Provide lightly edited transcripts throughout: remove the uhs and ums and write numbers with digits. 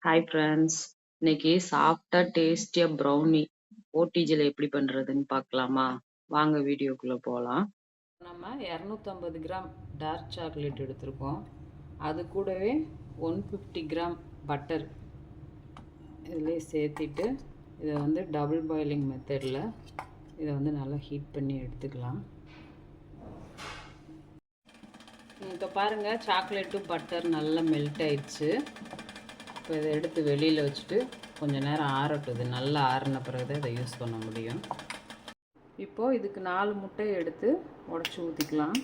Hi friends. இன்னைக்கு சாஃப்டா டேஸ்டியா ப்ரௌனி ஓடிஜில எப்படி பண்றதுன்னு பார்க்கலாமா? வாங்க வீடியோக்குள்ள போகலாம். நம்ம 250 கிராம் டார்க் சாக்லேட் எடுத்திருக்கோம். அது கூடவே 150 கிராம் பட்டர் இதிலே சேர்த்திட்டு இதை வந்து டபுள் பாயிலிங் மெத்தடில் இதை வந்து நல்லா ஹீட் பண்ணி எடுத்துக்கலாம். இப்போ பாருங்கள், சாக்லேட்டும் பட்டர் நல்லா மெல்ட் ஆயிடுச்சு. இப்போ இதை எடுத்து வெளியில் வச்சுட்டு கொஞ்சம் நேரம் ஆறட்டும். இது நல்லா ஆறின பிறகு தான் இதை யூஸ் பண்ண முடியும். இப்போது இதுக்கு 4 முட்டையை எடுத்து உடச்சி ஊற்றிக்கலாம்.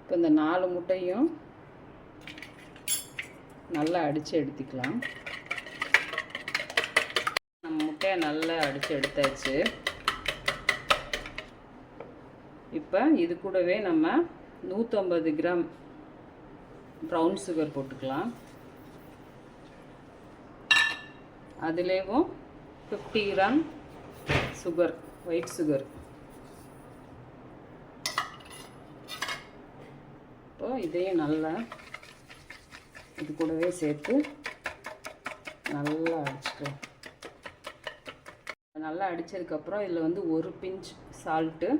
இப்போ இந்த 4 முட்டையும் நல்லா அடித்து எடுத்துக்கலாம். நம்ம முட்டையை நல்லா அடித்து எடுத்தாச்சு. இப்போ இது கூடவே நம்ம 150 கிராம் ப்ரௌன் சுகர் போட்டுக்கலாம். அதுலேயும் 50 கிராம் சுகர், ஒயிட் சுகர். இப்போ இதையும் நல்லா இது கூடவே சேர்த்து நல்லா அடிச்சுக்கலாம். நல்லா அடித்ததுக்கப்புறம் இதில் வந்து 1 பிஞ்ச் சால்ட்டு,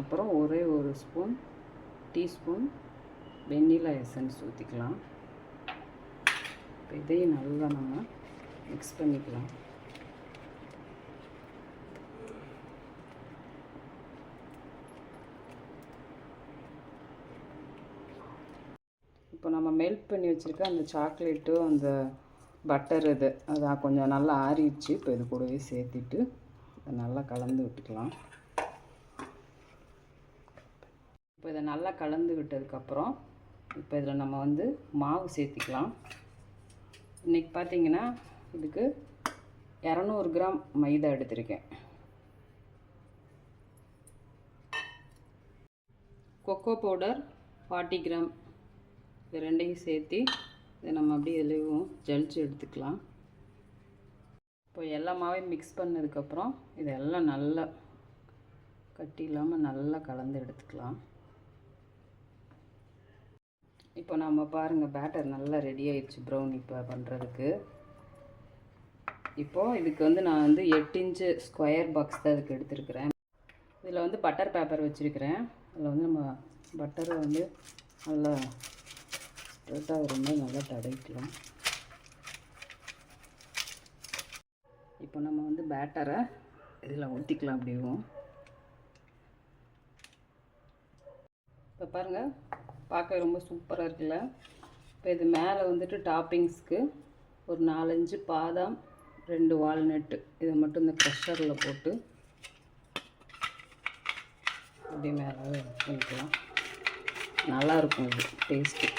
அப்புறம் ஒரே ஒரு டீஸ்பூன் வெண்ணிலா எசன்ஸ் ஊற்றிக்கலாம். இப்போ இதையும் நல்லா நம்ம மிக்ஸ் பண்ணிக்கலாம். இப்போ நம்ம மெல்ட் பண்ணி வச்சுருக்க அந்த சாக்லேட்டும் அந்த பட்டர் அது கொஞ்சம் நல்லா ஆறிடுச்சு. இப்போ இது கூடவே சேர்த்திட்டு இதை நல்லா கலந்து விட்டுக்கலாம். இப்போ இதை நல்லா கலந்து விட்டதுக்கப்புறம் இப்போ இதில் நம்ம வந்து மாவு சேர்த்திக்கலாம். இன்றைக்கி பார்த்திங்கன்னா இதுக்கு 200 கிராம் மைதா எடுத்திருக்கேன். Cocoa powder 40 gram. இது ரெண்டையும் சேர்த்து இதை நம்ம அப்படியே இதுலேயும் ஜலிச்சு எடுத்துக்கலாம். இப்போ எல்லா மாவையும் மிக்ஸ் பண்ணதுக்கப்புறம் இதெல்லாம் நல்லா கட்டி இல்லாமல் நல்லா கலந்து எடுத்துக்கலாம். இப்போ நம்ம பாருங்கள், பேட்டர் நல்லா ரெடி ஆயிடுச்சு ப்ரௌனி இப்போ பண்ணுறதுக்கு. இப்போது இதுக்கு வந்து நான் வந்து 8 இன்ச்சு ஸ்கொயர் பாக்ஸ் தான் இதுக்கு எடுத்துருக்கிறேன். இதில் வந்து பட்டர் பேப்பர் வச்சுருக்கிறேன். அதில் வந்து நம்ம பட்டரை வந்து நல்லா ஸ்ப்ரெட்டாக ரொம்ப நல்லா தடவிக்கலாம். இப்போ நம்ம வந்து பேட்டரை இதில் ஊற்றிக்கலாம். அப்படியும் இப்போ பாருங்கள், பார்க்க ரொம்ப சூப்பராக இருக்குல்ல. இப்போ இது மேலே வந்துட்டு டாப்பிங்ஸ்க்கு ஒரு 4-5 பாதாம், 2 வால்நட்டு இதை மட்டும் இந்த க்ரஷரில் போட்டு அப்படியே மேலே பண்ணிக்கலாம். நல்லாயிருக்கும் இது டேஸ்ட்டு.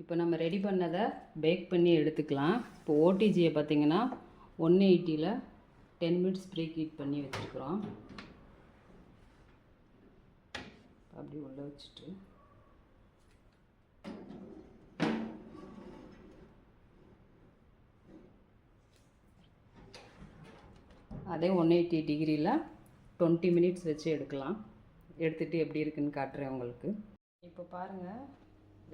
இப்போ நம்ம ரெடி பண்ணதை பேக் பண்ணி எடுத்துக்கலாம். இப்போ ஓடிஜியை பார்த்திங்கன்னா 180ல் 10 மினிட்ஸ் ப்ரீ ஹீட் பண்ணி வச்சுருக்குறோம். அப்படி உள்ளே வச்சுட்டு அதே 180 டிகிரியில் 20 மினிட்ஸ் வச்சு எடுக்கலாம். எடுத்துகிட்டு எப்படி இருக்குன்னு காட்டுறேன் உங்களுக்கு. இப்போ பாருங்கள்,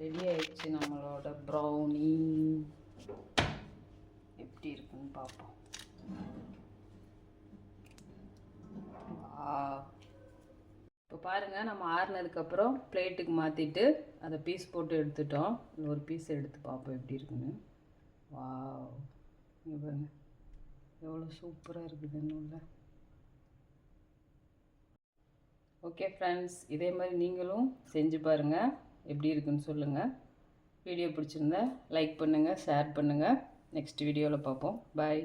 ரெடி ஆயிடுச்சு நம்மளோட ப்ரௌனி. எப்படி இருக்குன்னு பார்ப்போம். இப்போ பாருங்கள், நம்ம ஆறுனதுக்கப்புறம் பிளேட்டுக்கு மாற்றிட்டு அதை பீஸ் போட்டு எடுத்துட்டோம். ஒரு பீஸ் எடுத்து பார்ப்போம் எப்படி இருக்குன்னு. வாவ், இங்கே பாருங்கள் எவ்வளோ சூப்பராக இருக்குதுன்னு உள்ள. ஓகே ஃப்ரெண்ட்ஸ், இதே மாதிரி நீங்களும் செஞ்சு பாருங்கள், எப்படி இருக்குன்னு சொல்லுங்கள். வீடியோ பிடிச்சிருந்தா லைக் பண்ணுங்கள், ஷேர் பண்ணுங்கள். நெக்ஸ்ட் வீடியோவில் பார்ப்போம். பாய்.